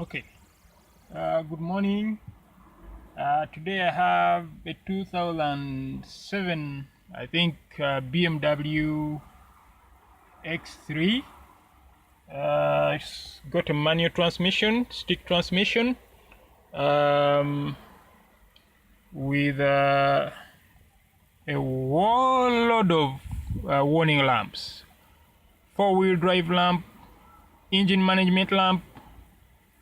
Okay, good morning. Today I have a 2007, I think, BMW X3. It's got a manual transmission, stick transmission, um, with a whole load of warning lamps. Four-wheel drive lamp, engine management lamp,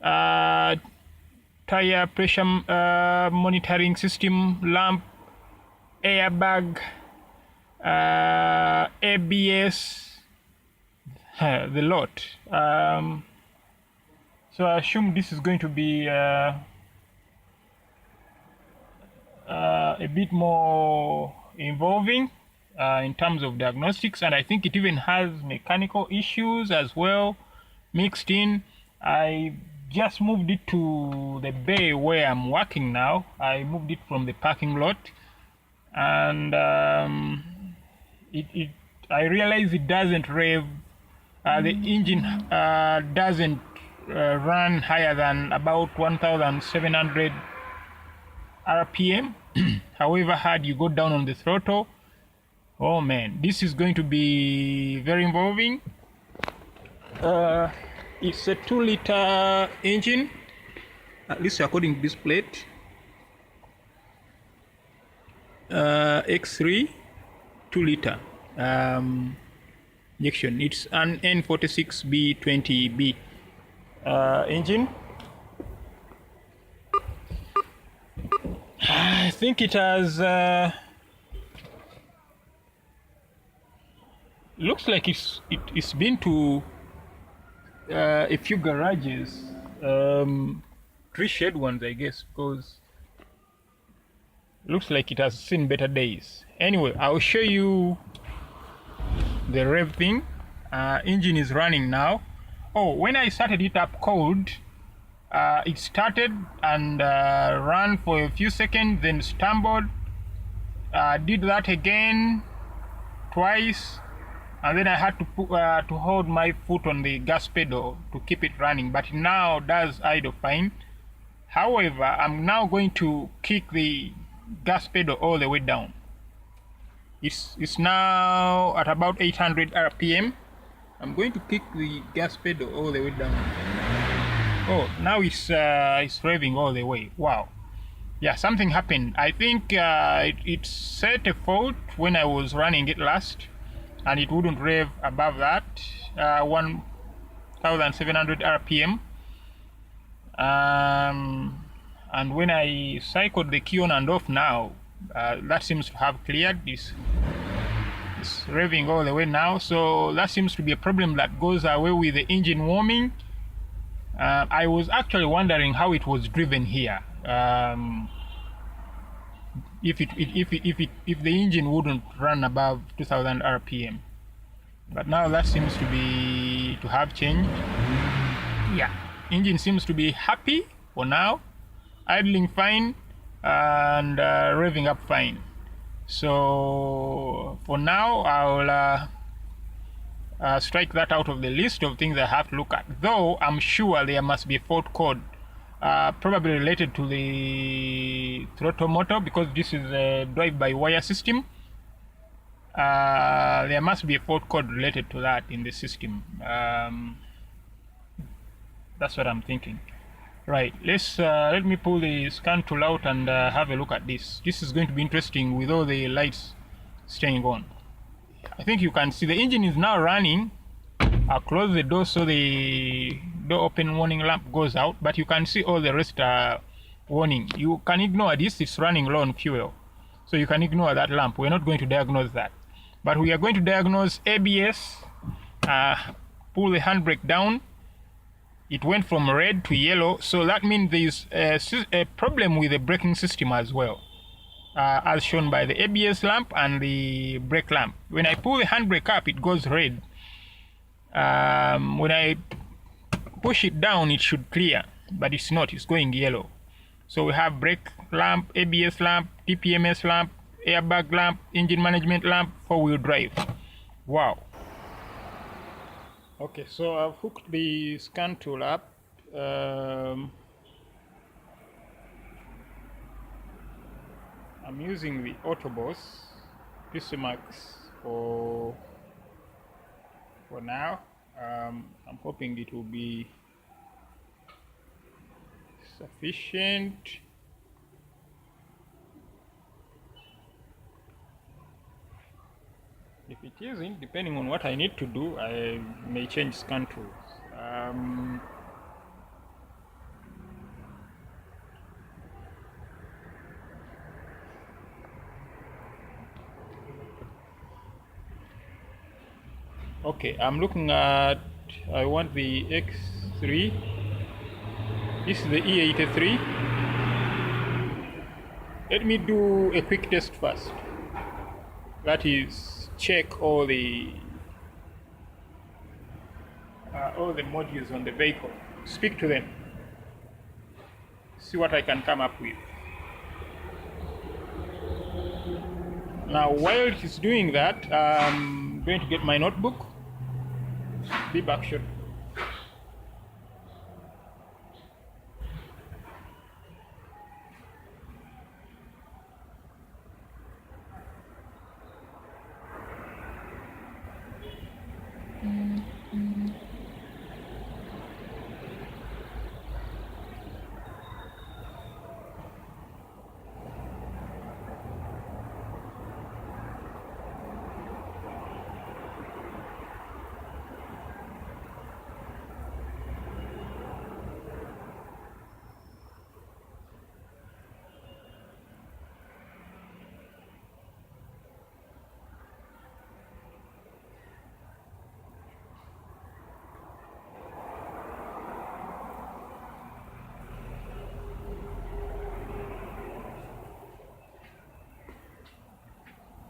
uh, tire pressure monitoring system lamp, airbag, ABS, the lot. So I assume this is going to be a bit more involving in terms of diagnostics, and I think it even has mechanical issues as well mixed in. I just moved it to the bay where I'm working now. I moved it from the parking lot, and I realize it doesn't rev. The engine doesn't run higher than about 1,700 RPM. However hard you go down on the throttle, oh man, this is going to be very involving. It's a 2-liter engine, at least according to this plate. X3 2-liter injection. It's an N46B20B engine. I think it has looks like it's been to a few garages, 3 shed ones, I guess, because looks like it has seen better days. Anyway, I'll show you the rev thing. Engine is running now. Oh, when I started it up cold, it started and ran for a few seconds, then stumbled. Did that again twice, and then I had to hold my foot on the gas pedal to keep it running, but now does idle fine. However, I'm now going to kick the gas pedal all the way down. It's now at about 800 RPM. I'm going to kick the gas pedal all the way down. Oh, now it's revving all the way. Wow. Yeah, something happened. I think it set a fault when I was running it last, and it wouldn't rev above that 1,700 RPM. And when I cycled the key on and off now, that seems to have cleared. It's revving all the way now, so that seems to be a problem that goes away with the engine warming. I was actually wondering how it was driven here. If the engine wouldn't run above 2,000 RPM, but now that seems to have changed. Yeah, engine seems to be happy for now, idling fine and revving up fine. So for now, I'll strike that out of the list of things I have to look at, though I'm sure there must be a fault code probably related to the throttle motor, because this is a drive-by-wire system. There must be a fault code related to that in the system. That's what I'm thinking. Right, let me pull the scan tool out and have a look at this. This is going to be interesting with all the lights staying on. I think you can see the engine is now running. I'll close the door so the door open warning lamp goes out, but you can see all the rest are warning. You can ignore this, it's running low on fuel, so you can ignore that lamp. We're not going to diagnose that, but we are going to diagnose ABS. Pull the handbrake down. It went from red to yellow, so that means there's a problem with the braking system as well, as shown by the ABS lamp and the brake lamp. When I pull the handbrake up, it goes red. When I push it down, it should clear, but it's not, it's going yellow. So we have brake lamp, ABS lamp, TPMS lamp, airbag lamp, engine management lamp, 4-wheel drive. Wow. Okay, so I've hooked the scan tool up I'm using the Autoboss Max for now. I'm hoping it will be sufficient. If it isn't, depending on what I need to do, I may change scan tools. Okay, I'm looking at, I want the X3. This is the E83. Let me do a quick test first. That is, check all the modules on the vehicle. Speak to them. See what I can come up with. Now, while it is doing that, I'm going to get my notebook. Be back shortly.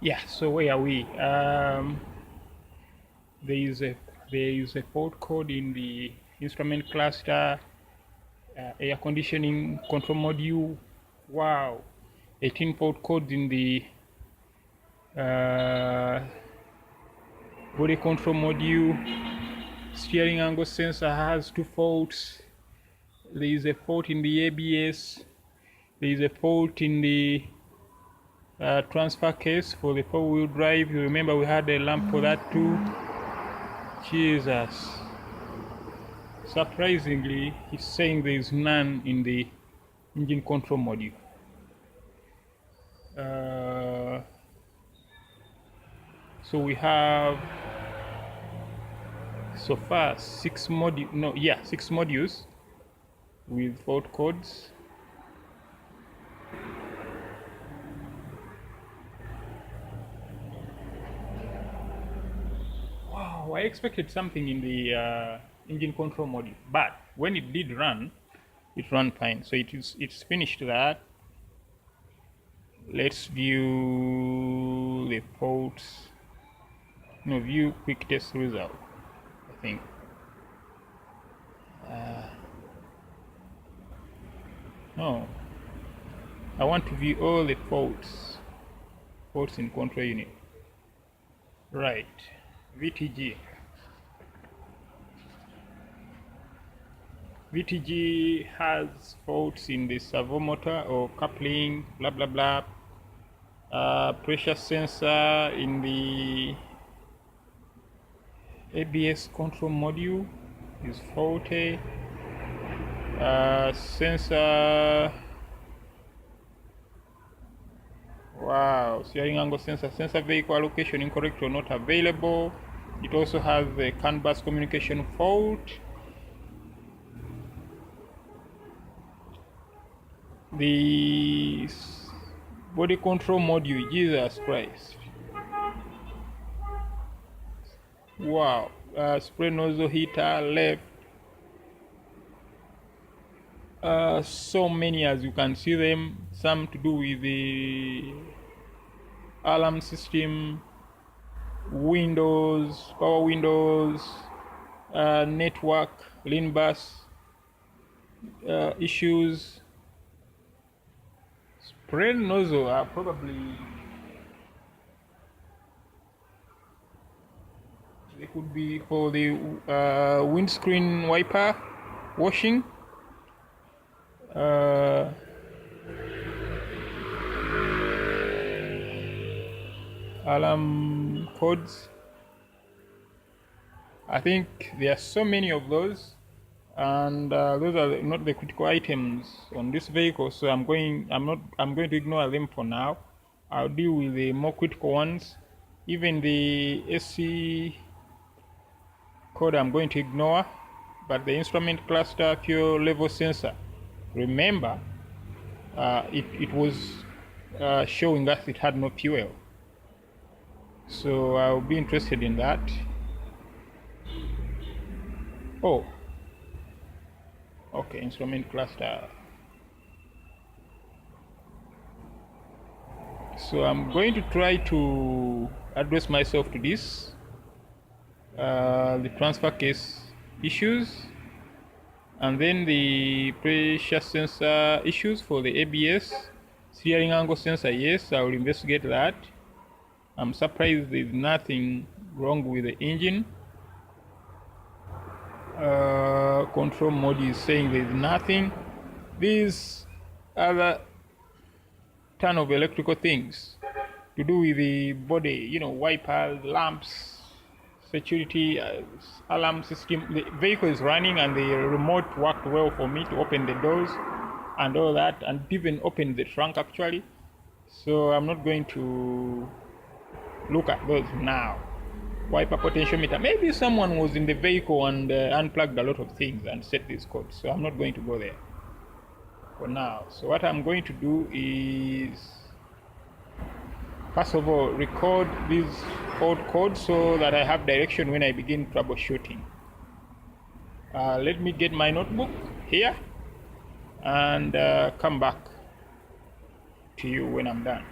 Yeah, so where are we? There is a fault code in the instrument cluster, air conditioning control module. Wow, 18 fault codes in the body control module. Steering angle sensor has 2 faults. There is a fault in the ABS. There is a fault in the transfer case for the 4-wheel drive. You remember we had a lamp for that too. Jesus. Surprisingly, he's saying there is none in the engine control module. So we have so far 6 modules with fault codes. Wow, I expected something in the engine control module, but when it did run, it ran fine. So it's finished that. Let's view the faults. No, view quick test result, I think. No, I want to view all the faults in control unit. Right, VTG. VTG has faults in the servo motor or coupling, blah blah blah. Pressure sensor in the ABS control module is faulty. Sensor, wow, steering angle sensor vehicle allocation incorrect or not available. It also has the CAN bus communication fault. The body control module, Jesus Christ. Wow, spray nozzle heater left. So many as you can see them. Some to do with the alarm system, windows, power windows, network, LIN bus issues. Spray nozzle are probably, they could be for the windscreen wiper washing, uh, alarm codes. I think there are so many of those, and those are not the critical items on this vehicle. So I'm going to ignore them for now. I'll deal with the more critical ones. Even the SC code I'm going to ignore, but the instrument cluster fuel level sensor, remember, it was showing us it had no fuel. So I'll be interested in that. Oh, okay, instrument cluster. So I'm going to try to address myself to this, the transfer case issues, and then the pressure sensor issues for the ABS, steering angle sensor. Yes, I will investigate that. I'm surprised there's nothing wrong with the engine. Control mode is saying there's nothing. These other ton of electrical things to do with the body, wipers, lamps, security, alarm system. The vehicle is running and the remote worked well for me to open the doors and all that, and even open the trunk actually. So I'm not going to look at those now. Wiper potentiometer. Maybe someone was in the vehicle and unplugged a lot of things and set these codes. So I'm not going to go there for now. So what I'm going to do is, first of all, record these old codes so that I have direction when I begin troubleshooting. Let me get my notebook here and come back to you when I'm done.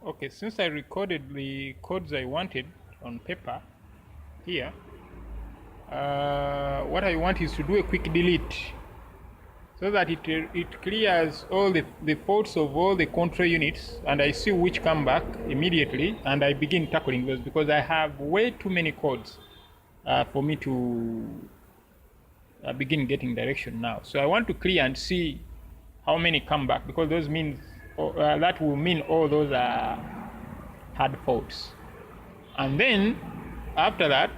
Okay, since I recorded the codes I wanted on paper here, what I want is to do a quick delete so that it clears all the faults of all the control units, and I see which come back immediately, and I begin tackling those because I have way too many codes for me to begin getting direction now. So I want to clear and see how many come back, because those means that will mean all those are hard faults. And then after that,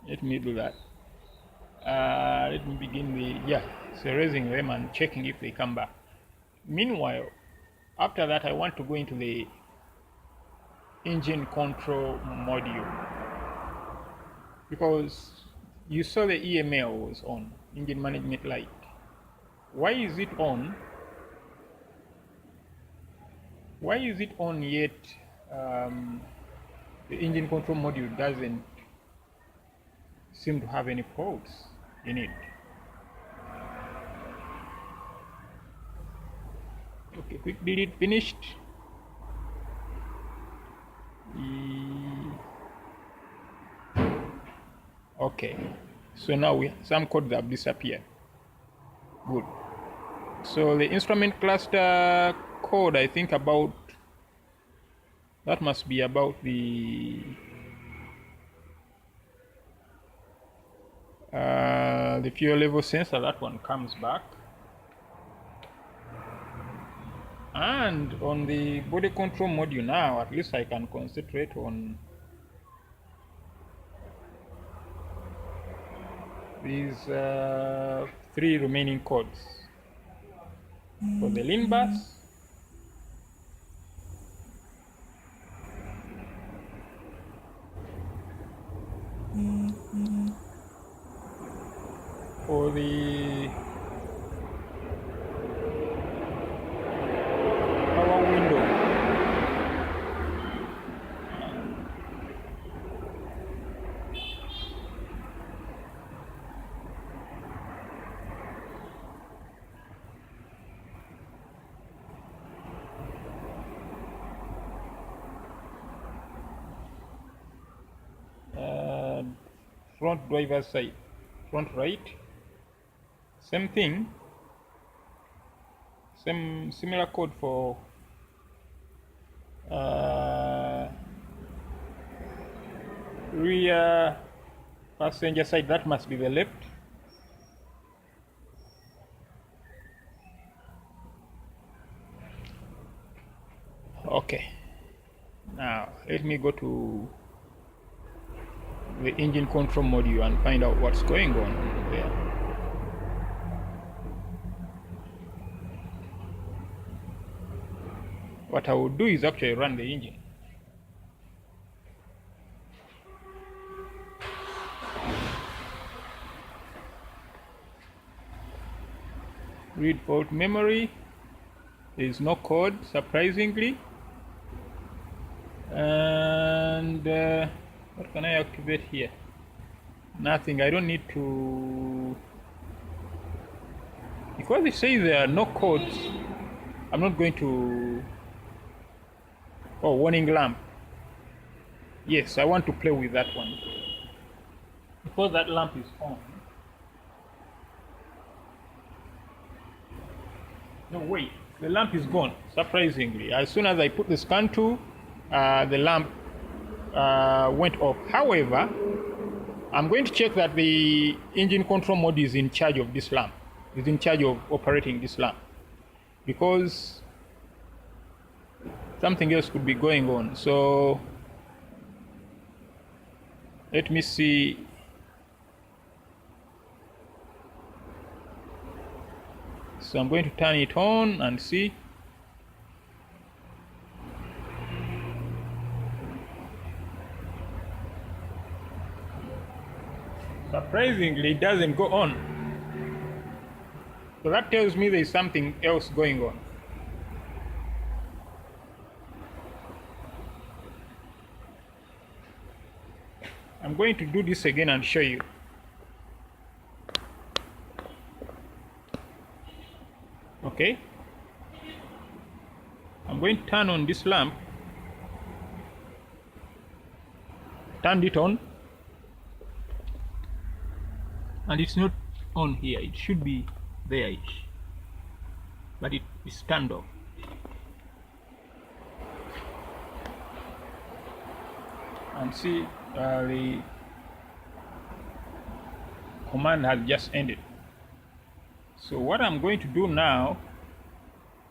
let me do that. Let me begin erasing them and checking if they come back. Meanwhile, after that, I want to go into the engine control module, because you saw the EML was on, engine management light. Why is it on? Why is it on yet the engine control module doesn't seem to have any faults in it? Okay, quick delete finished. Okay, so now some codes have disappeared. Good. So the instrument cluster code, I think that must be about the fuel level sensor. That one comes back. And on the body control module now, at least I can concentrate on these 3 remaining codes. For the lean bus, for the power window, front driver's side, front right, same thing, similar code for rear passenger side, that must be the left. Okay, now let me go to the engine control module and find out what's going on there. What I will do is actually run the engine. Read fault memory. There is no code, surprisingly. And what can I activate here? Nothing. I don't need to, because it says there are no codes. I'm not going to. Oh, warning lamp. Yes, I want to play with that one because that lamp is on. No, wait, the lamp is gone, surprisingly. As soon as I put the scan tool, the lamp went off. However, I'm going to check that the engine control mode is in charge of this lamp, is in charge of operating this lamp, because something else could be going on. So let me see. So I'm going to turn it on and see. Surprisingly, it doesn't go on. So that tells me there's something else going on. I'm going to do this again and show you. Okay, I'm going to turn on this lamp, turned it on, and it's not on here. It should be there-ish, but it is turned off. And see, the command has just ended. So what I'm going to do now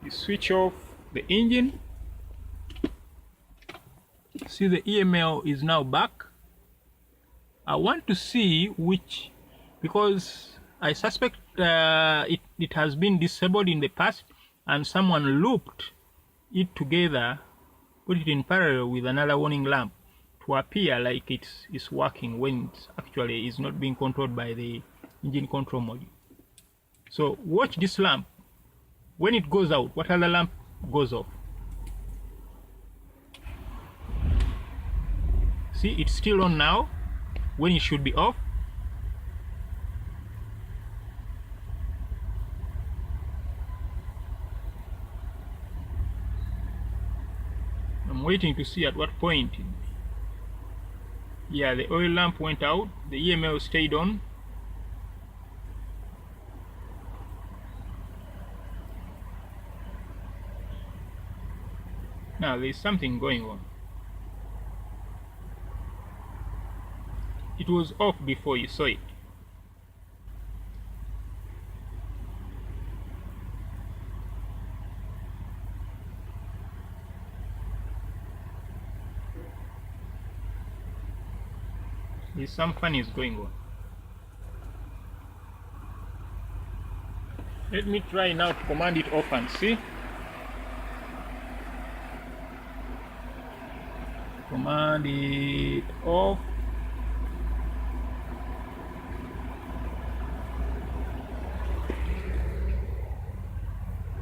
is switch off the engine. See, the EML is now back. I want to see which, because I suspect it has been disabled in the past and someone looped it together, put it in parallel with another warning lamp to appear like it's working when it actually is not being controlled by the engine control module. So watch this lamp. When it goes out, what other lamp goes off? See, it's still on now when it should be off. I'm waiting to see at what point. Yeah, the oil lamp went out, the EML stayed on. Now there's something going on. It was off before you saw it. There's some funnies going on. Let me try now to command it off and see. Command it off.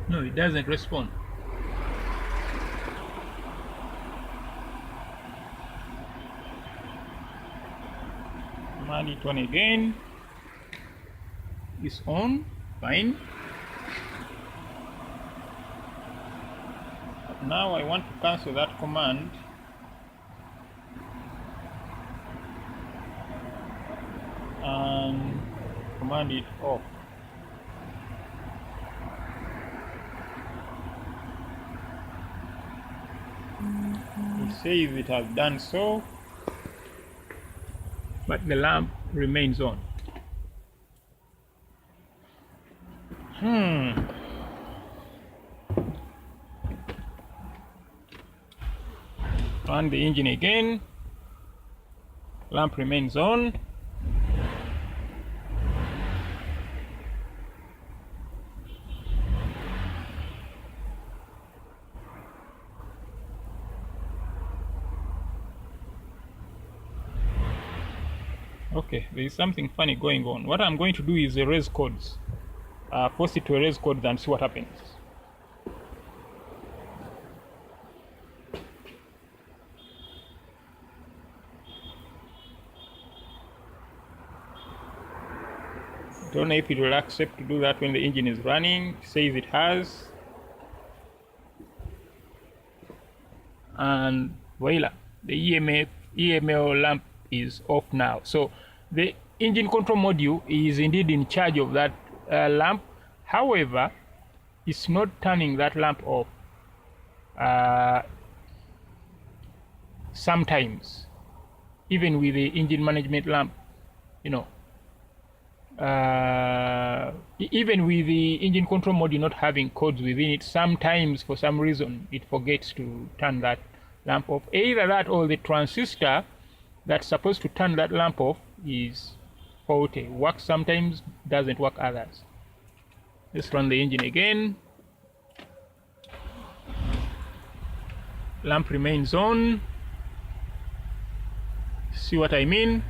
No, it doesn't respond. Command it on again. It's on, fine. But now I want to cancel that command. And command it off. It says it has done so. but the lamp remains on. Run the engine again. Lamp remains on. Okay, there is something funny going on. What I'm going to do is erase codes. Force it to erase codes and see what happens. Don't know if it will accept to do that when the engine is running. It says it has. And voila, the EML lamp is off now. So the engine control module is indeed in charge of that lamp. However, it's not turning that lamp off. Sometimes, even with the engine management lamp, you know, even with the engine control module not having codes within it, sometimes for some reason it forgets to turn that lamp off. Either that or the transistor that's supposed to turn that lamp off is faulty. Works sometimes, doesn't work others. Let's run the engine again. Lamp remains on. See what I mean?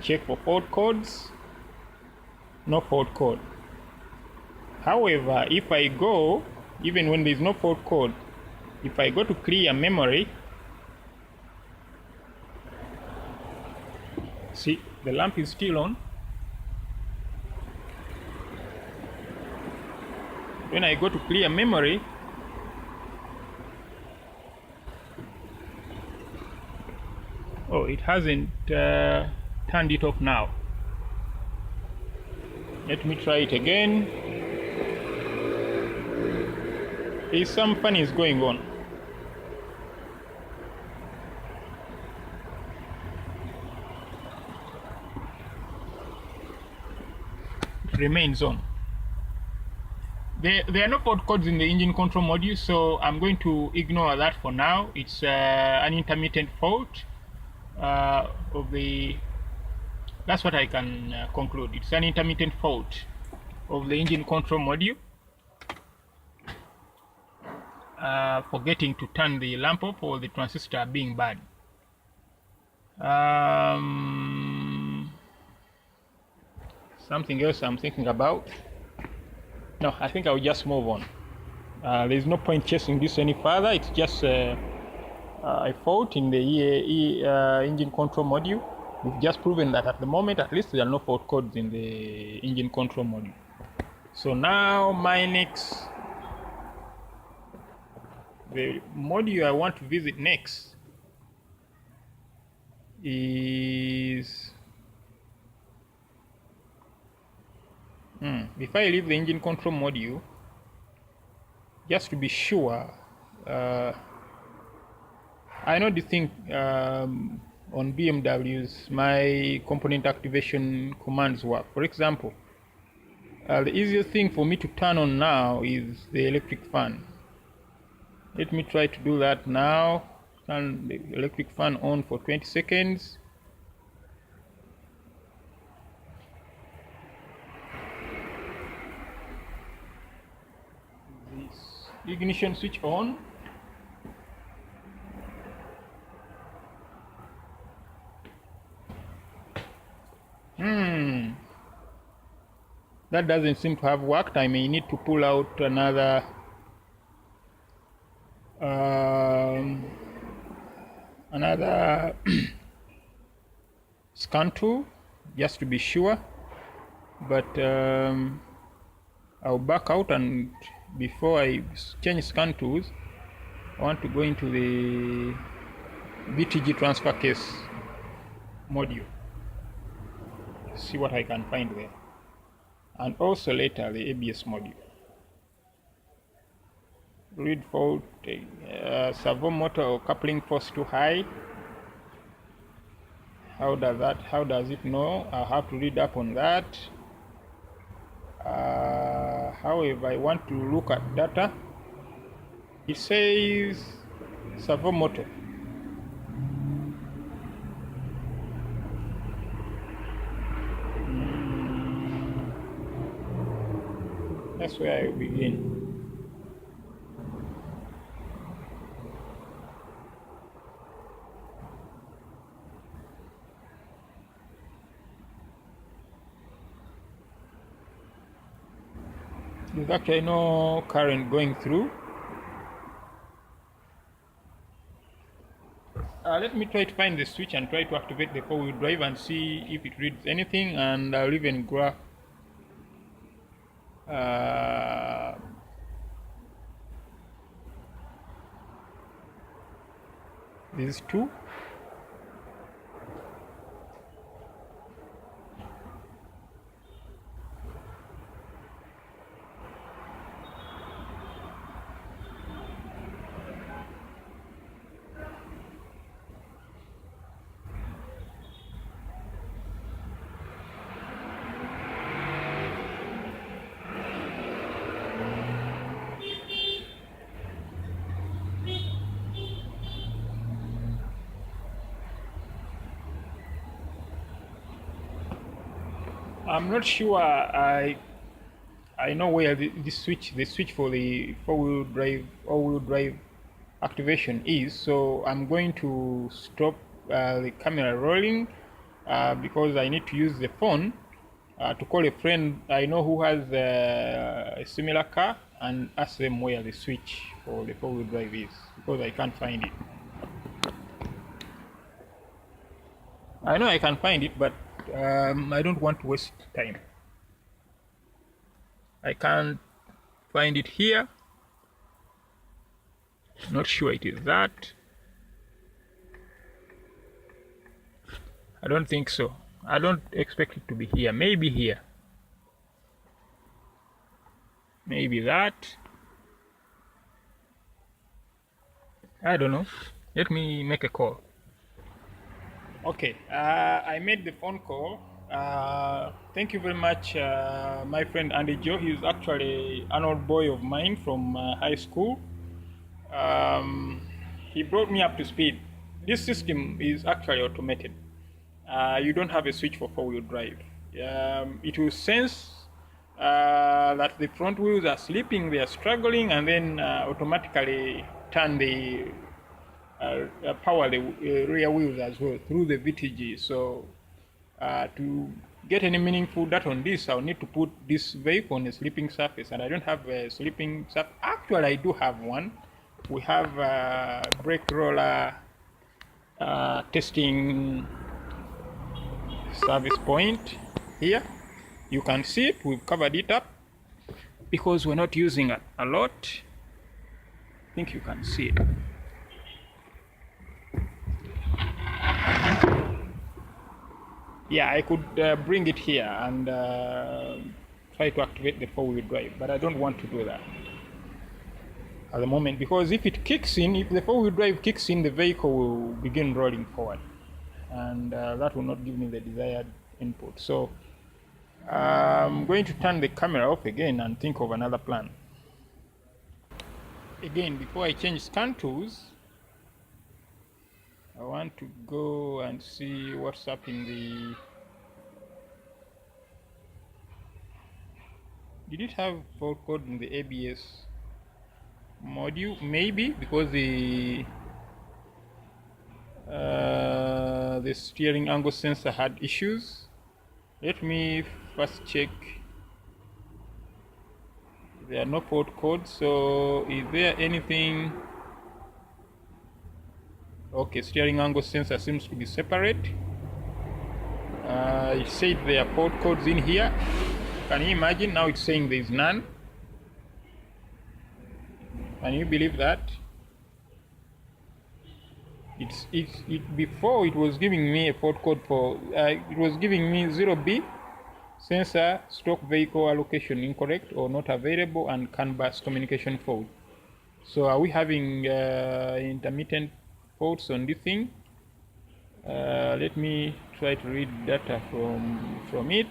Check for fault codes. No fault code. However, if I go, even when there is no fault code, if I go to clear memory, see, the lamp is still on. When I go to clear memory, oh, it hasn't turned it off now. Let me try it again. There's some funnies going on. It remains on. There are no fault codes in the engine control module, so I'm going to ignore that for now. It's an intermittent fault of the. That's what I can conclude. It's an intermittent fault of the engine control module, forgetting to turn the lamp off or the transistor being bad. Something else I'm thinking about. No, I think I'll just move on. There's no point chasing this any further. It's just a fault in the engine control module. We've just proven that at the moment, at least, there are no fault codes in the engine control module. So now the module I want to visit next is if I leave the engine control module, just to be sure, I know this thing on BMWs, my component activation commands work. For example, the easiest thing for me to turn on now is the electric fan. Let me try to do that now. Turn the electric fan on for 20 seconds. This ignition switch on. That doesn't seem to have worked. I may need to pull out another scan tool just to be sure, but I'll back out, and before I change scan tools, I want to go into the BTG transfer case module, see what I can find there, and also later the ABS module. Read fault, servo motor or coupling force too high. How does it know? I'll have to read up on that. However, I want to look at data. It says servo motor. That's where I begin. There's actually no current going through. Let me try to find the switch and try to activate the four-wheel drive and see if it reads anything, and I'll even graph these two. I'm not sure I know where the switch for the four-wheel drive, all-wheel drive activation is. So I'm going to stop the camera rolling because I need to use the phone to call a friend I know who has a similar car and ask them where the switch for the four-wheel drive is, because I can't find it. I know I can find it, but I don't want to waste time. I can't find it here. Not sure it is that. I don't think so. I don't expect it to be here. Maybe here. Maybe that. I don't know. Let me make a call. Okay, I made the phone call. Thank you very much, my friend Andy Joe. He's actually an old boy of mine from high school. He brought me up to speed. This system is actually automated. You don't have a switch for four-wheel drive. It will sense that the front wheels are slipping, they are struggling, and then automatically turn the power the rear wheels as well through the VTG. So to get any meaningful data on this, I'll need to put this vehicle on a slipping surface, and I don't have a slipping surface. Actually, I do have one. We have a brake roller testing service point here. You can see it. We've covered it up because we're not using it a lot. I think you can see it. Yeah, I could bring it here and try to activate the four-wheel drive, but I don't want to do that at the moment, because if it kicks in, if the four-wheel drive kicks in, the vehicle will begin rolling forward, and that will not give me the desired input. So I'm going to turn the camera off again and think of another plan. Again, before I change scan tools, I want to go and see what's up in the... Did it have fault code in the ABS module? Maybe, because the steering angle sensor had issues. Let me first check. There are no fault codes, so is there anything? Okay, steering angle sensor seems to be separate. It said there are fault codes in here. Can you imagine? Now it's saying there is none. Can you believe that? Before it was giving me a fault code for it was giving me 0B sensor stock vehicle allocation incorrect or not available and CAN bus communication fault. So are we having intermittent faults on this thing? Let me try to read data from it.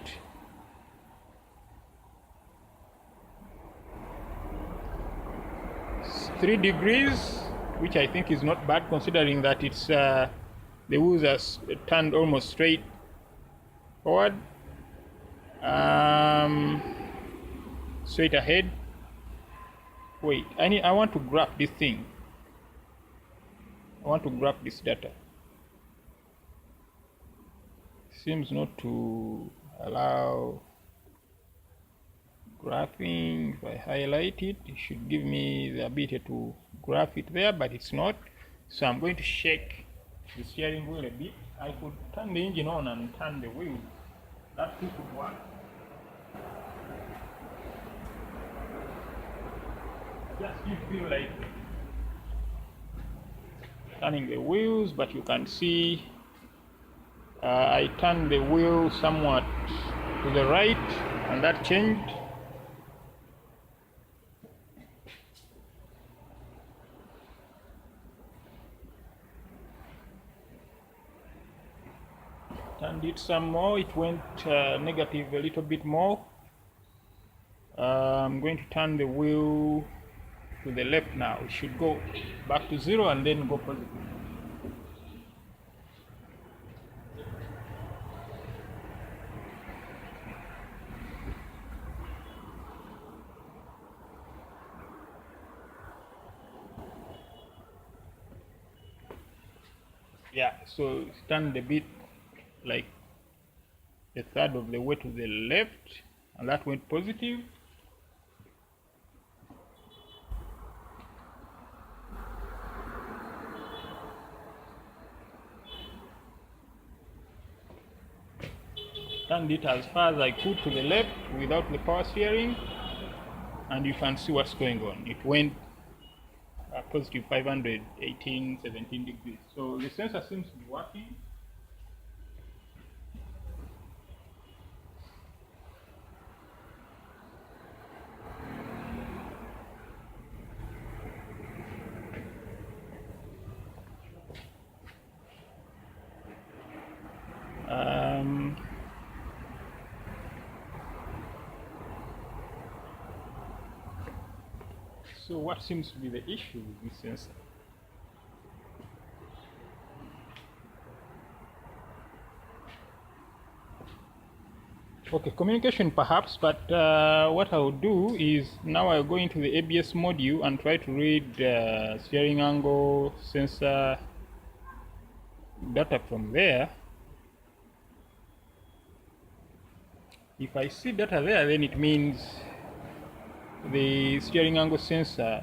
It's 3 degrees, which I think is not bad considering that it's the wheels are turned almost straight forward, straight ahead. Wait, I want to graph this thing. I want to graph this data. Seems not to allow graphing. If I highlight it, it should give me the ability to graph it there, but it's not. So I'm going to shake the steering wheel a bit. I could turn the engine on and turn the wheel. That too could work. Just you feel like turning the wheels, but you can see I turned the wheel somewhat to the right, and that changed. Turned it some more, it went negative a little bit more. I'm going to turn the wheel to the left now. It should go back to 0 and then go positive. Yeah, so it's turned a bit like a third of the way to the left, and that went positive. Turned it as far as I could to the left without the power steering, and you can see what's going on. It went positive 518, 17 degrees. So the sensor seems to be working. So what seems to be the issue with this sensor? Okay, communication perhaps, but what I'll do is now I'll go into the ABS module and try to read steering angle sensor data from there. If I see data there, then it means the steering angle sensor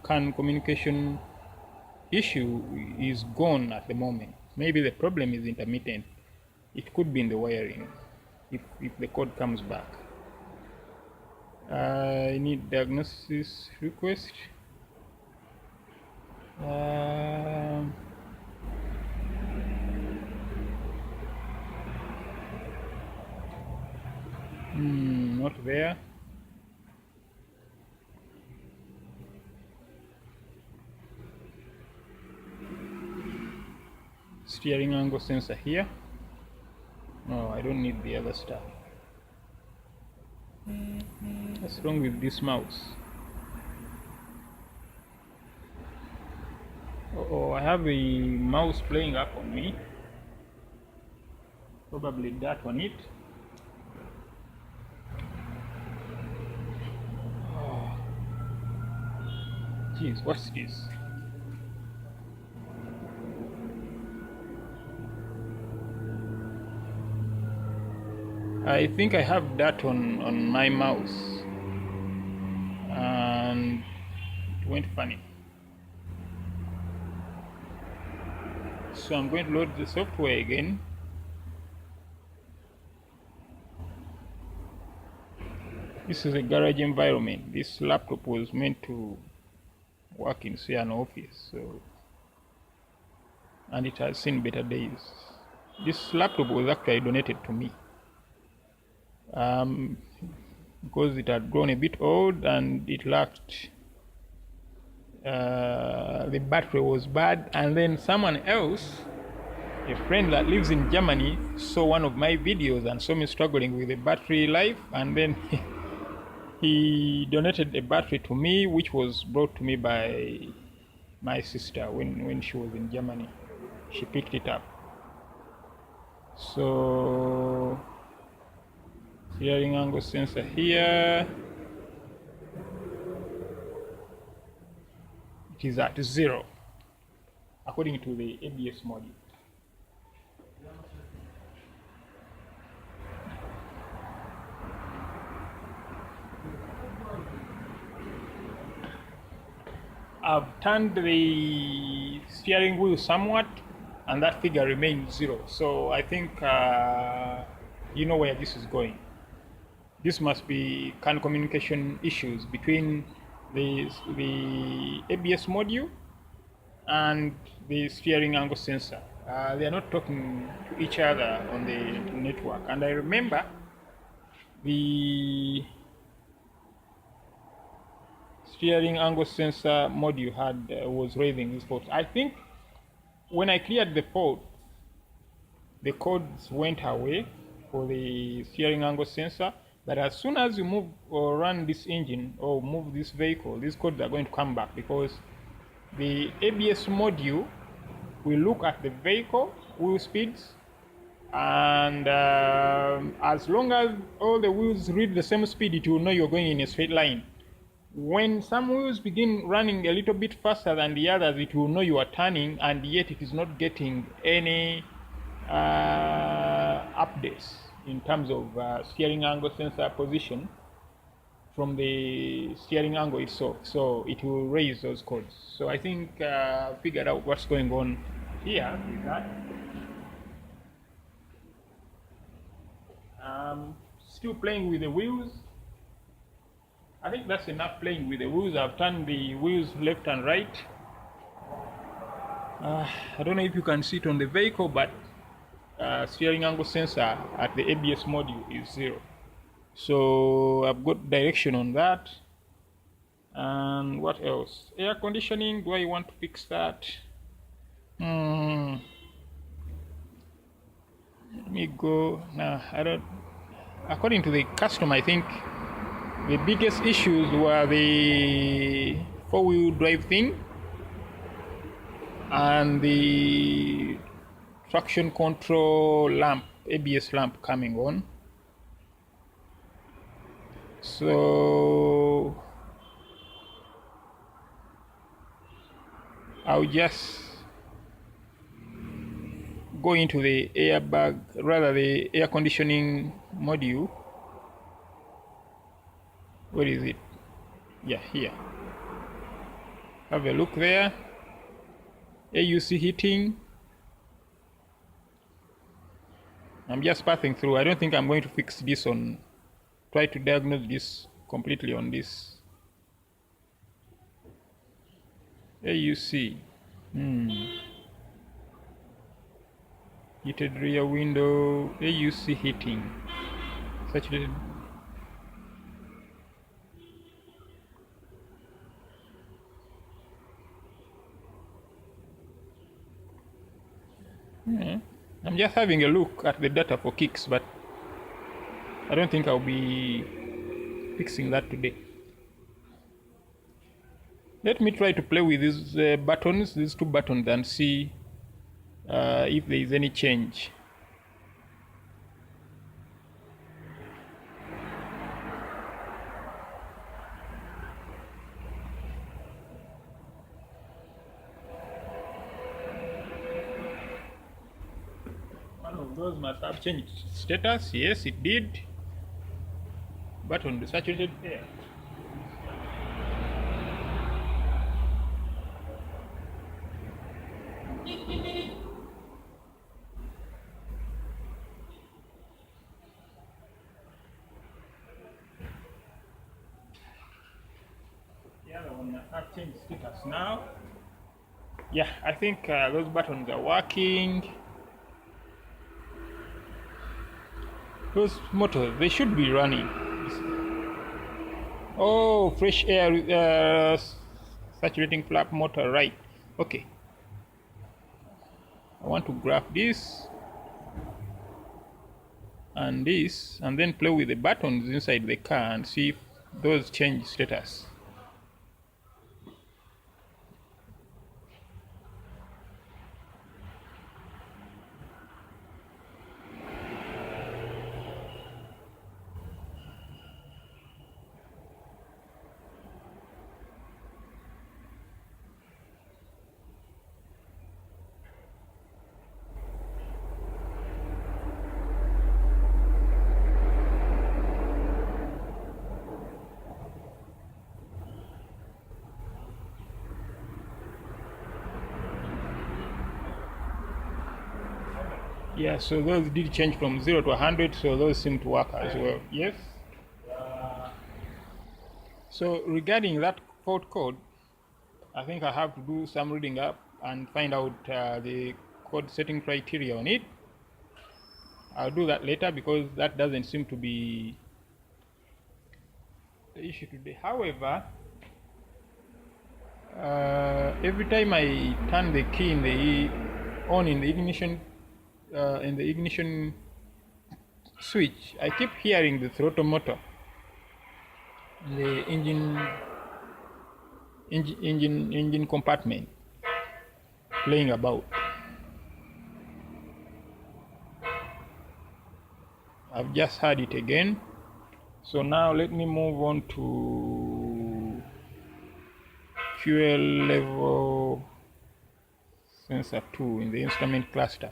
communication issue is gone at the moment. Maybe the problem is intermittent. It could be in the wiring if the code comes back. I need diagnosis request. Not there. Steering angle sensor here. No, I don't need the other stuff. What's wrong with this mouse? Oh, I have a mouse playing up on me. Probably that on it. Oh. Jeez, what's this? I think I have that on my mouse, and it went funny. So I'm going to load the software again. This is a garage environment. This laptop was meant to work in, say, an office, so, and it has seen better days. This laptop was actually donated to me. Because it had grown a bit old and it lacked the battery was bad, and then someone else, a friend that lives in Germany, saw one of my videos and saw me struggling with the battery life, and then he donated a battery to me, which was brought to me by my sister when she was in Germany. She picked it up. So steering angle sensor here, it is at 0 according to the ABS module. I've turned the steering wheel somewhat, and that figure remains 0. So I think you know where this is going. This must be CAN communication issues between the ABS module and the steering angle sensor. They are not talking to each other on the network. And I remember the steering angle sensor module was raising this fault. I think when I cleared the fault, the codes went away for the steering angle sensor, but as soon as you move or run this engine or move this vehicle, these codes are going to come back, because the ABS module will look at the vehicle wheel speeds, and as long as all the wheels read the same speed, it will know you're going in a straight line. When some wheels begin running a little bit faster than the others, it will know you are turning, and yet it is not getting any updates in terms of steering angle sensor position from the steering angle itself. So it will raise those codes. So I think figured out what's going on here with that. Still playing with the wheels. I think that's enough playing with the wheels. I've turned the wheels left and right. I don't know if you can see it on the vehicle, but steering angle sensor at the ABS module is 0. So I've got direction on that. And what else? Air conditioning, do I want to fix that? Let me go. No, I don't. According to the customer, I think the biggest issues were the 4-wheel drive thing and the traction control lamp, ABS lamp coming on. So I'll just go into the airbag, rather the air conditioning module. Where is it? Yeah, here. Have a look there. AUC heating. I'm just passing through. I don't think I'm going to fix this on, try to diagnose this completely on this. AUC. Heated rear window. AUC heating. Saturated. I'm just having a look at the data for kicks, but I don't think I'll be fixing that today. Let me try to play with these buttons, these 2 buttons, and see if there is any change. Those must have changed status. Yes, it did. But on the saturated air. The other one must have changed status now. Yeah, I think those buttons are working. Those motors, they should be running. Oh, fresh air saturating flap motor, right? Okay, I want to graph this and this, and then play with the buttons inside the car and see if those change status. Yeah, so those did change from 0 to 100, so those seem to work as well. Yes. So regarding that fault code, I think I have to do some reading up and find out the code setting criteria on it. I'll do that later because that doesn't seem to be the issue today. However, every time I turn the key in the ignition switch, I keep hearing the throttle motor, the engine compartment playing about. I've just heard it again. So now let me move on to fuel level sensor 2 in the instrument cluster.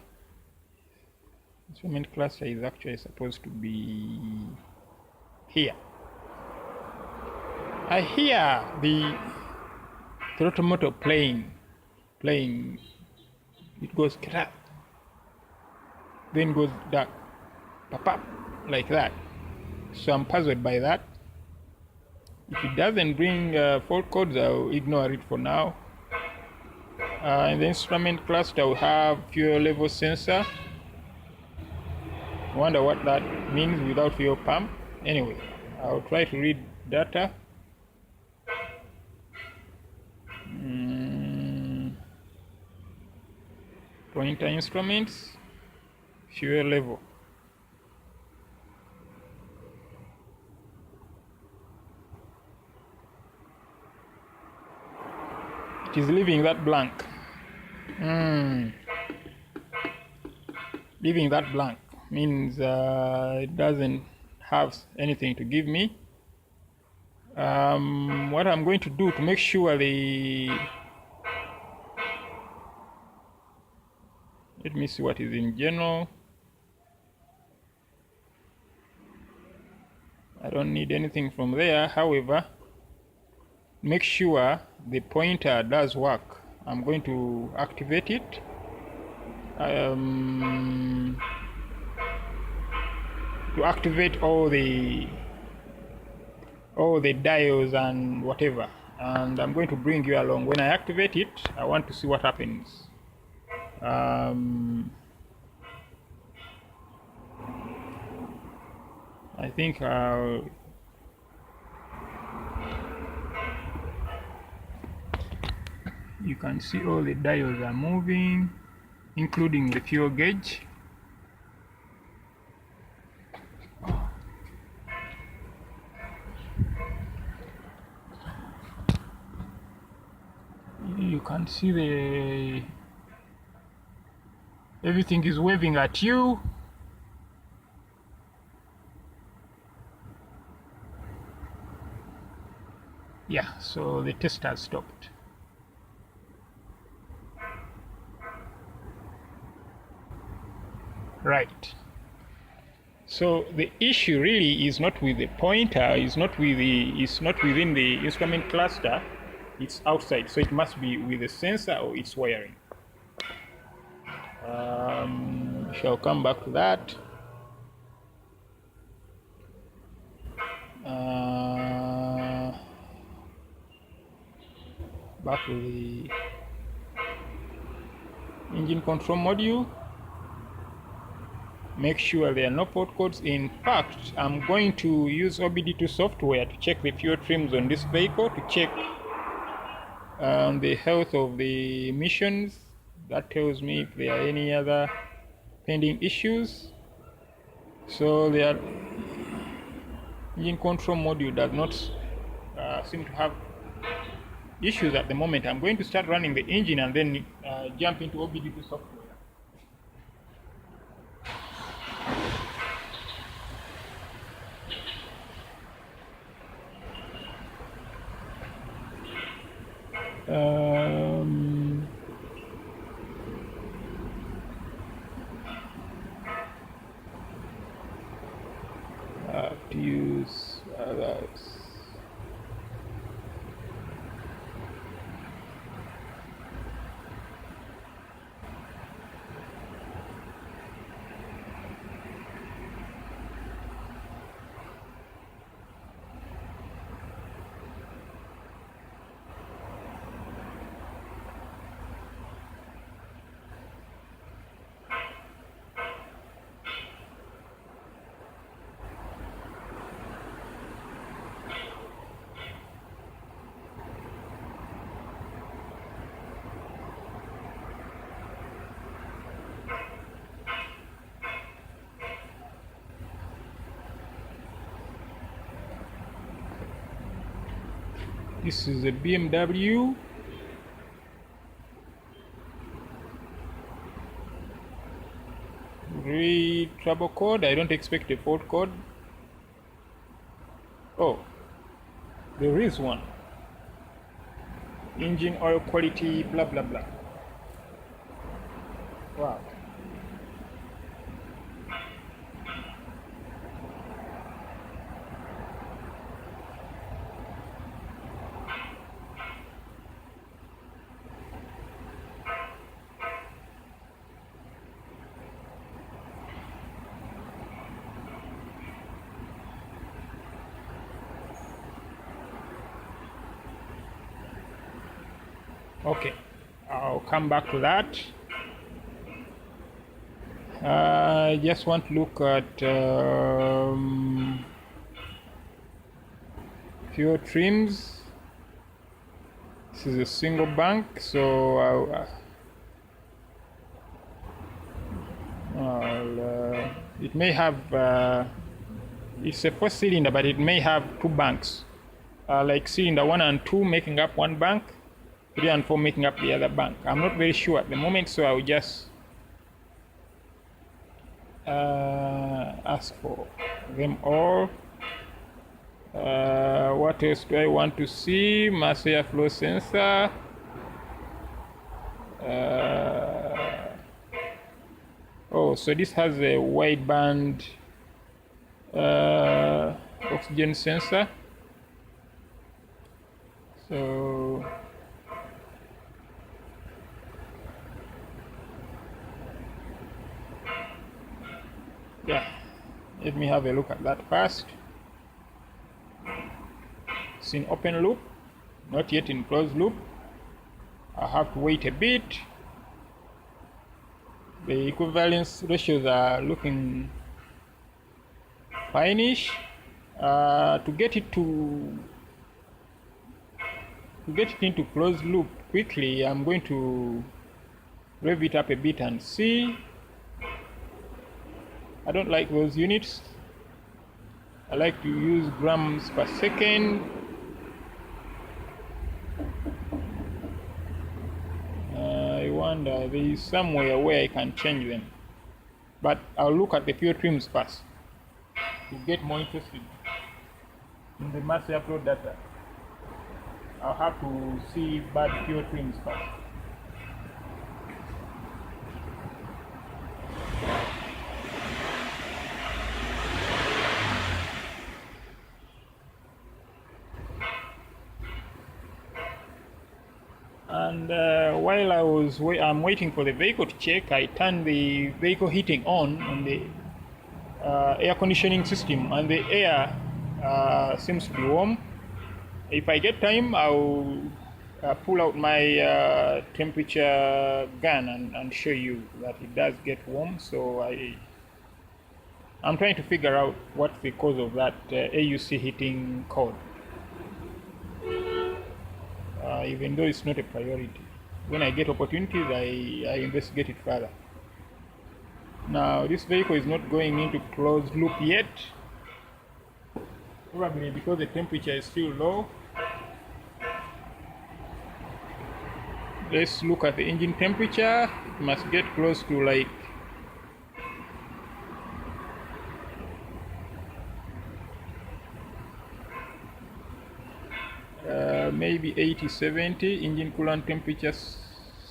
Instrument cluster is actually supposed to be here. I hear the throttle motor playing. It goes crap, then goes dark, pop, like that. So I'm puzzled by that. If it doesn't bring fault codes, I'll ignore it for now. In the instrument cluster, we have fuel level sensor. I wonder what that means without fuel pump. Anyway, I'll try to read data. Pointer instruments, fuel level. It is leaving that blank. Leaving that blank means it doesn't have anything to give me. What I'm going to do to make sure let me see what is in general. I don't need anything from there. However, make sure the pointer does work. I'm going to activate it. To activate all the dials and whatever, and I'm going to bring you along. When I activate it, I want to see what happens. I think you can see all the dials are moving, including the fuel gauge. You can see everything is waving at you. Yeah, so the test has stopped. Right. So the issue really is not with the pointer, it's not within the instrument cluster, it's outside. So it must be with the sensor or its wiring. Shall come back to that. Back to the engine control module. Make sure there are no port codes. In fact, I'm going to use OBD2 software to check the fuel trims on this vehicle, to check the health of the emissions. That tells me if there are any other pending issues. So the engine control module does not seem to have issues at the moment. I'm going to start running the engine and then jump into OBD2 software. To use others. This is a BMW. Read trouble code. I don't expect a fault code. Oh, there is one. Engine oil quality, blah blah blah. Wow. Okay, I'll come back to that. I just want to look at fuel trims. This is a single bank, so it may have, it's a 4-cylinder, but it may have 2 banks, like cylinder 1 and 2 making up 1 bank, 3 and 4 making up the other bank. I'm not very sure at the moment, so I'll just ask for them all. What else do I want to see? Mass airflow sensor. Oh, so this has a wideband oxygen sensor. So yeah, let me have a look at that first. It's in open loop, not yet in closed loop. I have to wait a bit. The equivalence ratios are looking fine-ish. To get it into closed loop quickly, I'm going to rev it up a bit and see. I don't like those units. I like to use grams per second. I wonder, there is somewhere where I can change them. But I'll look at the fuel trims first to get more interested in the mass airflow data. I'll have to see bad fuel trims first. And while I'm waiting for the vehicle to check, I turned the vehicle heating on the air conditioning system, and the air seems to be warm. If I get time, I'll pull out my temperature gun and show you that it does get warm. So I'm trying to figure out what's the cause of that AUC heating code. even though it's not a priority. When I get opportunities, I investigate it further. Now, this vehicle is not going into closed loop yet, probably because the temperature is still low. Let's look at the engine temperature. It must get close to like maybe 80-70. Engine coolant temperature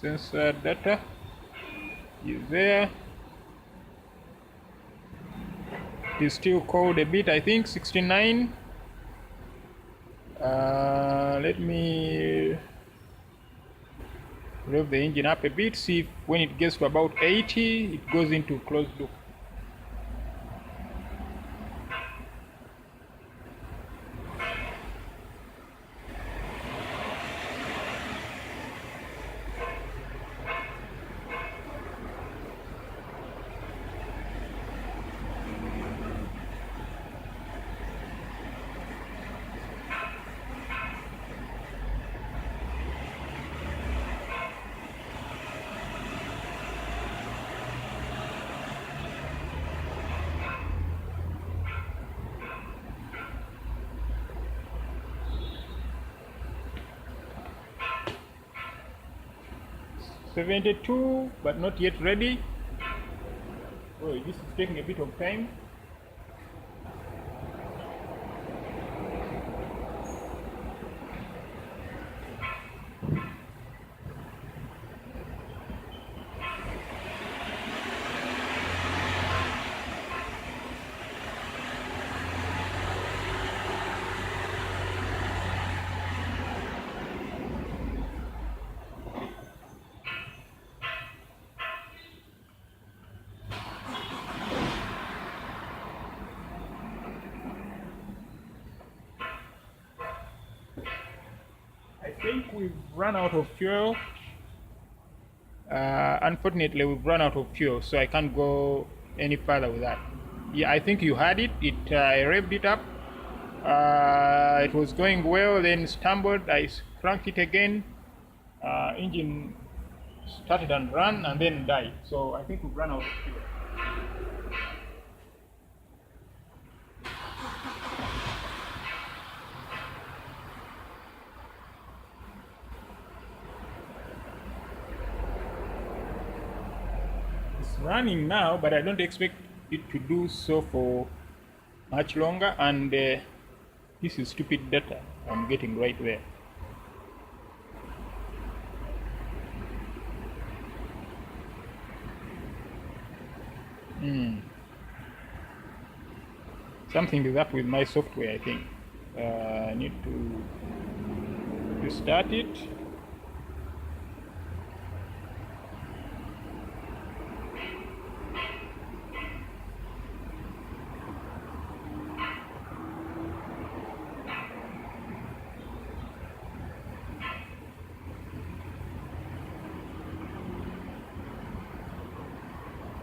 sensor data is there. It is still cold a bit, I think 69. Let me rev the engine up a bit, see if when it gets to about 80 it goes into closed loop. $72, but not yet ready. Oh, this is taking a bit of time. I think we've run out of fuel. Unfortunately, we've run out of fuel, so I can't go any further with that. Yeah, I think you had it. I revved it up. It was going well, then stumbled. I cranked it again. Engine started and ran, and then died. So I think we've run out of fuel. Running now, but I don't expect it to do so for much longer, and this is stupid data I'm getting right there. Something is up with my software, I think. I need to restart it.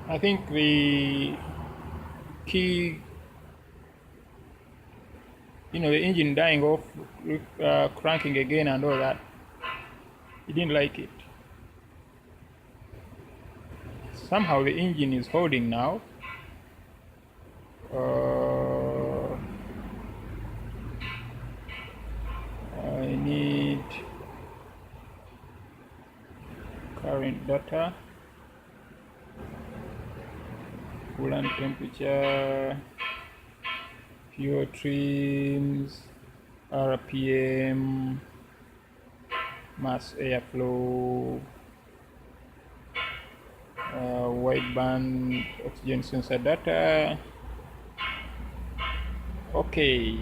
I think the key, the engine dying off, cranking again and all that, he didn't like it. Somehow the engine is holding now. I need current data, coolant temperature, fuel trims, RPM, mass airflow, wideband oxygen sensor data. Okay,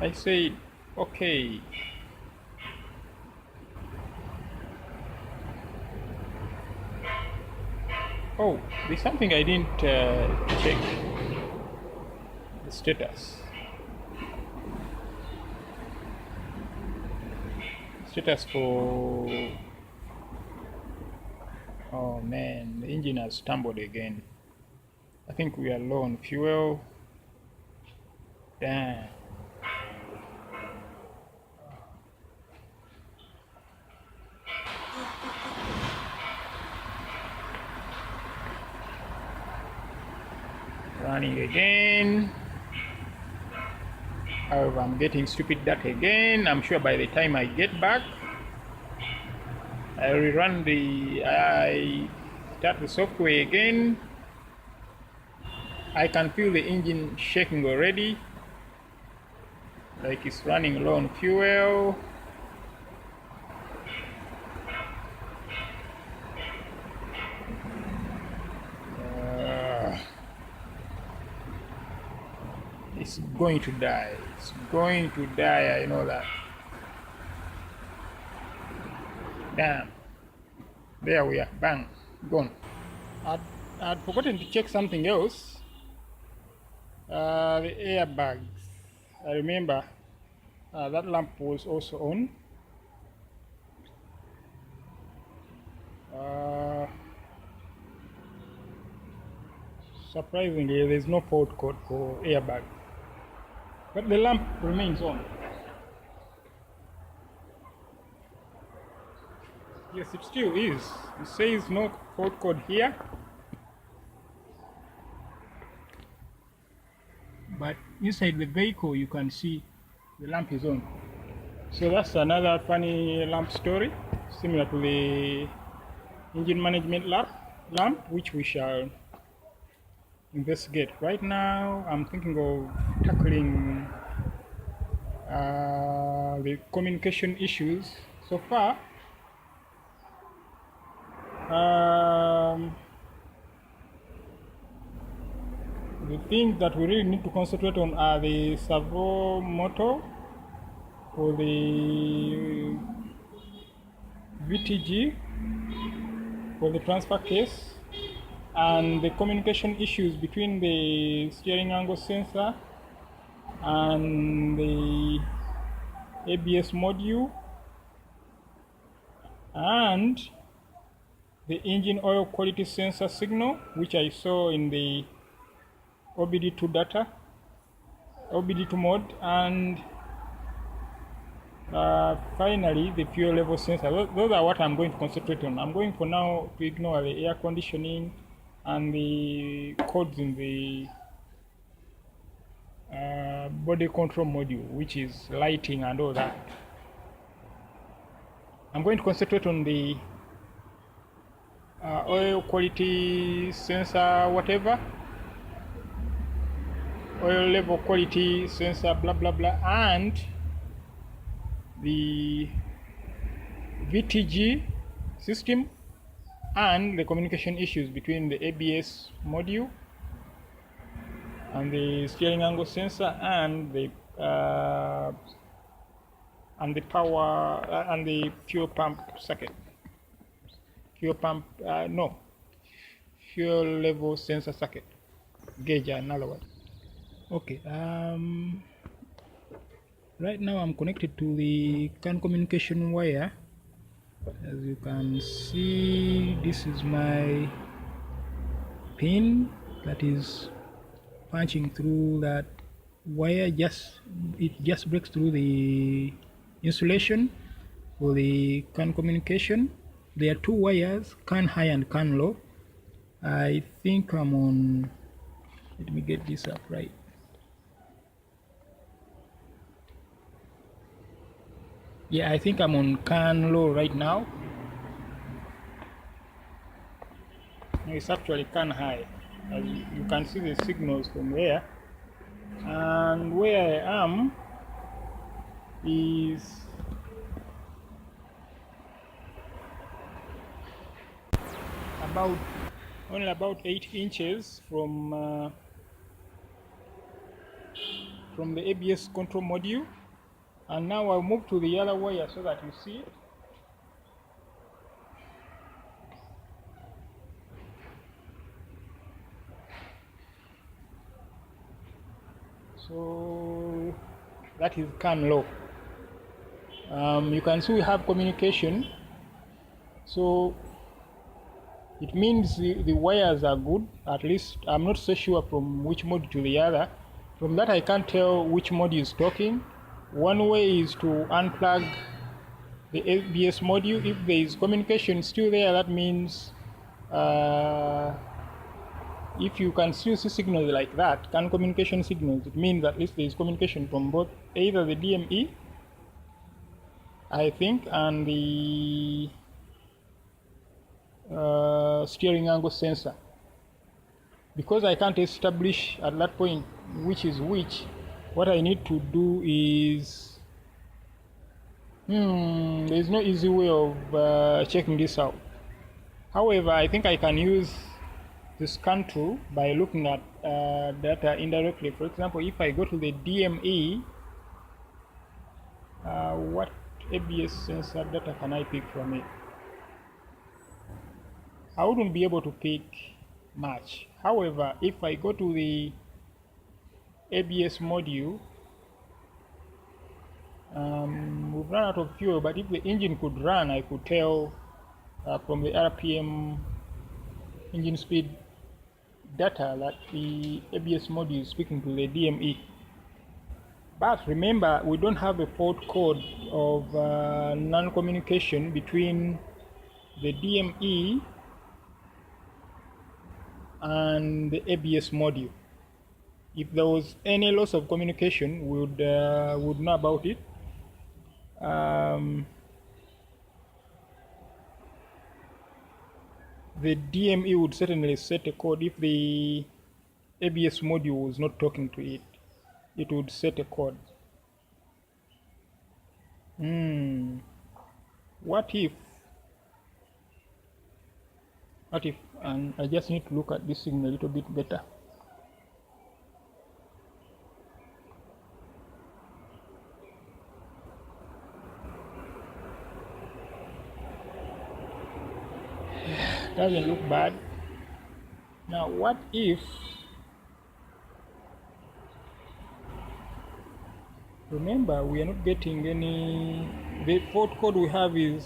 I said okay. Oh, there's something I didn't check. The status. Status for... Oh man, the engine has stumbled again. I think we are low on fuel. Damn. running again. However, I'm getting stupid data again. I'm sure by the time I get back, I start the software again. I can feel the engine shaking already, like it's running low on fuel. It's going to die. It's going to die, I know that. Damn. There we are. Bang. Gone. I'd forgotten to check something else. The airbags. I remember that lamp was also on. Surprisingly, there's no fault code for airbag, but the lamp remains on. Yes, it still is. It says no fault code here, but inside the vehicle you can see the lamp is on. So that's another funny lamp story, similar to the engine management lamp, which we shall investigate. Right now I'm thinking of tackling the communication issues. So far, the things that we really need to concentrate on are the servo motor for the VTG for the transfer case, and the communication issues between the steering angle sensor and the ABS module and the engine oil quality sensor signal, which I saw in the OBD2 data, OBD2 mode, and finally the fuel level sensor. Those are what I'm going to concentrate on. I'm going for now to ignore the air conditioning and the codes in the body control module, which is lighting and all that. I'm going to concentrate on the oil quality sensor, whatever, oil level quality sensor, blah blah blah, and the VTG system and the communication issues between the ABS module and the steering angle sensor and the power and the fuel pump circuit. Fuel level sensor circuit, gauge in other words. Okay, right now I'm connected to the CAN communication wire. As you can see, this is my pin that is punching through that wire. It just breaks through the insulation for the CAN communication. There are two wires, CAN high and CAN low. I think I'm on, let me get this up right. Yeah, I think I'm on CAN low right now. It's actually CAN high. As you can see the signals from there. And where I am is only about 8 inches from the ABS control module. And now I'll move to the other wire so that you see it. So that is CAN low. You can see we have communication. So it means the wires are good. At least I'm not so sure from which mode to the other. From that I can't tell which mode is talking. One way is to unplug the ABS module. If there is communication still there, that means if you can still see signals like that, CAN communication signals, it means at least there is communication from both either the DME, I think, and the steering angle sensor. Because I can't establish at that point which is which, what I need to do is, there's no easy way of checking this out. However, I think I can use the scan tool by looking at data indirectly. For example, if I go to the DME, what ABS sensor data can I pick from it? I wouldn't be able to pick much. However, if I go to the ABS module, we've run out of fuel, but if the engine could run, I could tell from the RPM engine speed data that the ABS module is speaking to the DME. But remember, we don't have a fault code of non-communication between the DME and the ABS module. If there was any loss of communication, we would know about it. The DME would certainly set a code. If the ABS module was not talking to it, it would set a code. What if, and I just need to look at this signal a little bit better. Doesn't look bad. Now, what if, remember, we are not getting any, the fault code we have is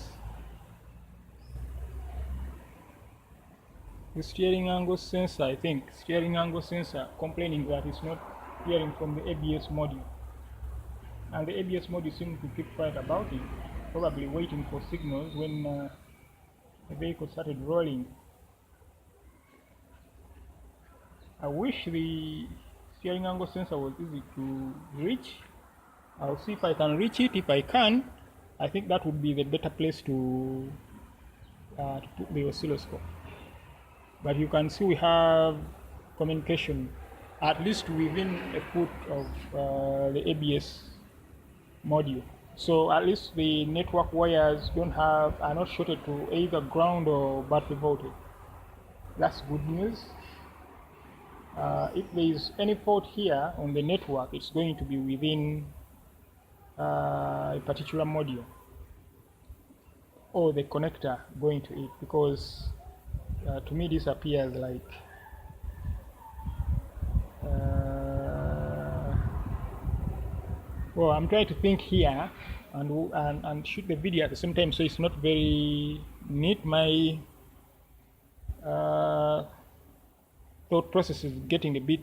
the steering angle sensor, I think, steering angle sensor complaining that it's not hearing from the ABS module. And the ABS module seems to keep quiet about it, probably waiting for signals when the vehicle started rolling. I wish the steering angle sensor was easy to reach. I'll see if I can reach it. If I can, I think that would be the better place to put the oscilloscope. But you can see we have communication at least within a foot of the ABS module. So at least the network wires are not shorted to either ground or battery voltage. That's good news. If there is any fault here on the network, it's going to be within a particular module or the connector going to it, because to me this appears like well, I'm trying to think here and shoot the video at the same time, so it's not very neat. My thought process is getting a bit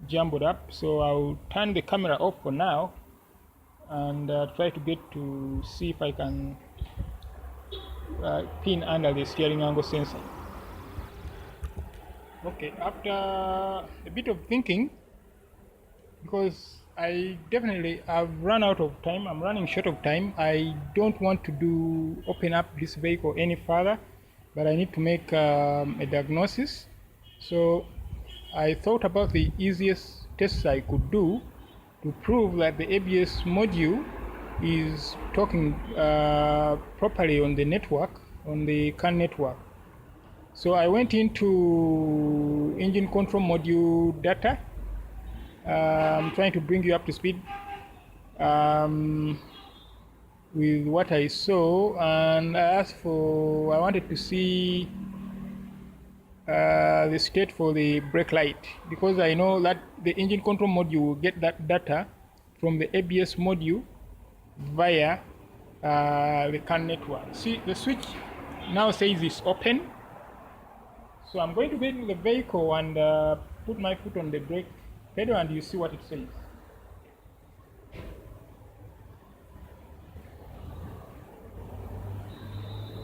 jumbled up, so I'll turn the camera off for now and try to get to see if I can pin under the steering angle sensor. Okay, after a bit of thinking, because I've run out of time, I'm running short of time. I don't want to open up this vehicle any further, but I need to make a diagnosis. So I thought about the easiest tests I could do to prove that the ABS module is talking properly on the network, on the CAN network. So I went into engine control module data. I'm trying to bring you up to speed with what I saw, and I wanted to see the state for the brake light, because I know that the engine control module will get that data from the ABS module via the CAN network. See, the switch now says it's open, so I'm going to get in the vehicle and put my foot on the brake pedal, and you see what it says.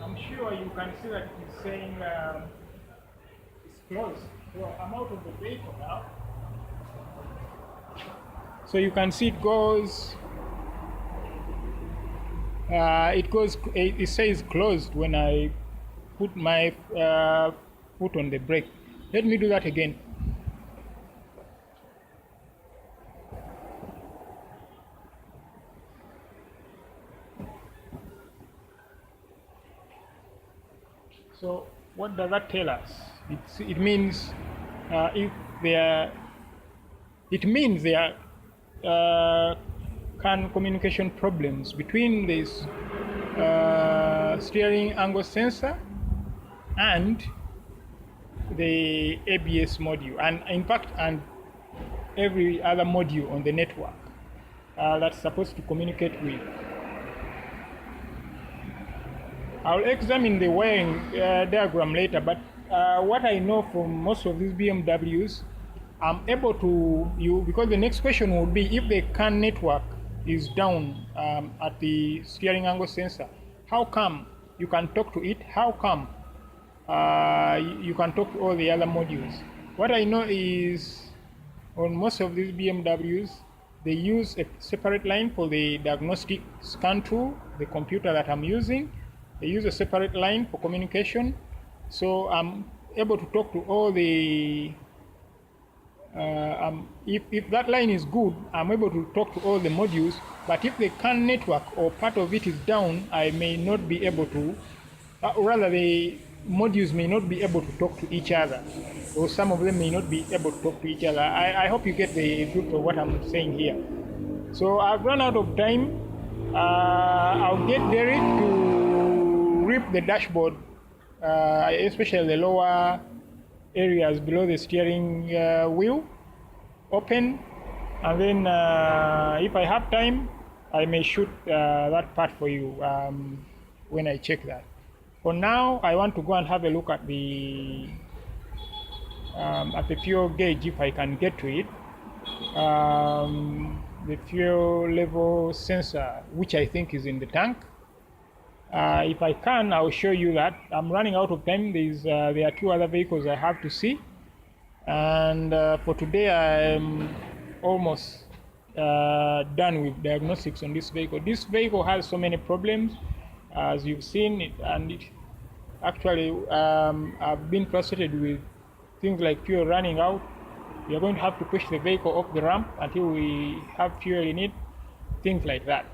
I'm sure you can see that it's saying it's closed. So I'm out of the vehicle now. So you can see it goes. It says closed when I put my foot on the brake. Let me do that again. So what does that tell us? It means if there, it means there can communication problems between this steering angle sensor and the ABS module, and in fact, and every other module on the network that's supposed to communicate with. I'll examine the wiring diagram later, but what I know from most of these BMWs, I'm able to, because the next question would be if the CAN network is down at the steering angle sensor, how come you can talk to it? How come you can talk to all the other modules? What I know is on most of these BMWs, they use a separate line for the diagnostic scan tool, the computer that I'm using. They use a separate line for communication. So I'm able to talk to all the, if that line is good, I'm able to talk to all the modules. But if the CAN network or part of it is down, I may not be able to, rather the modules may not be able to talk to each other, or some of them may not be able to talk to each other. I hope you get the drift of what I'm saying here. So I've run out of time. I'll get Derek to rip the dashboard, especially the lower areas below the steering wheel, open, and then if I have time, I may shoot that part for you when I check that. For now, I want to go and have a look at the fuel gauge if I can get to it. The fuel level sensor, which I think is in the tank. If I can, I'll show you that. I'm running out of time. There are two other vehicles I have to see. And for today, I'm almost done with diagnostics on this vehicle. This vehicle has so many problems, as you've seen it, and it actually I've been frustrated with things like fuel running out. We are going to have to push the vehicle off the ramp until we have fuel in it, things like that.